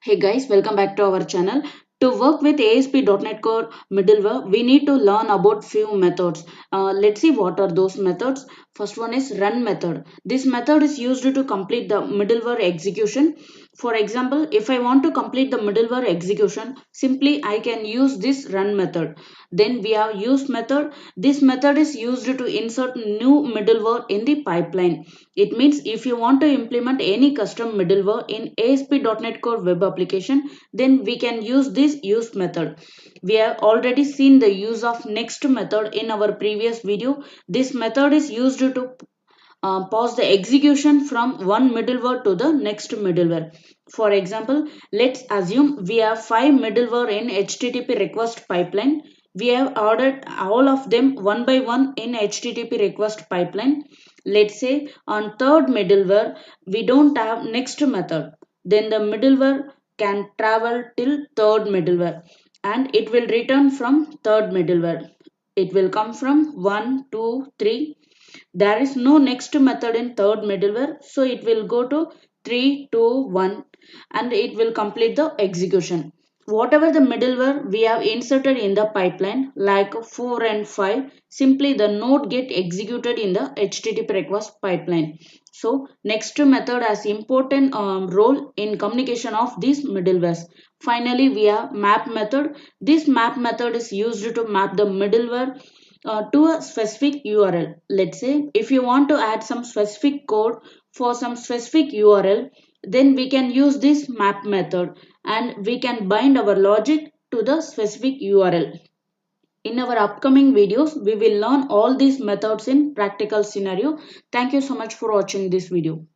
Hey guys, welcome back to our channel. To work with ASP.NET Core middleware, we need to learn about few methods. Let's see what are those methods. First one is run method. This method is used to complete the middleware execution. For example, if I want to complete the middleware execution, simply I can use this run method. Then we have use method. This method is used to insert new middleware in the pipeline. It means if you want to implement any custom middleware in ASP.NET Core web application, then we can use this use method. We have already seen the use of next method in our previous video. This method is used to pause the execution from one middleware to the next middleware. For example, let's assume we have 5 middleware in HTTP request pipeline. We have ordered all of them one by one in HTTP request pipeline. Let's say on third middleware, we don't have next method. Then the middleware can travel till third middleware and it will return from third middleware. It will come from 1, 2, 3. There is no next method in third middleware, so it will go to 3, 2, 1 and it will complete the execution. Whatever the middleware we have inserted in the pipeline like 4 and 5, simply the node get executed in the HTTP request pipeline. So next method has important role in communication of these middlewares. Finally, we have map method. This map method is used to map the middleware to a specific URL. Let's say if you want to add some specific code for some specific URL, then we can use this map method and we can bind our logic to the specific URL. In our upcoming videos, we will learn all these methods in practical scenario. Thank you so much for watching this video.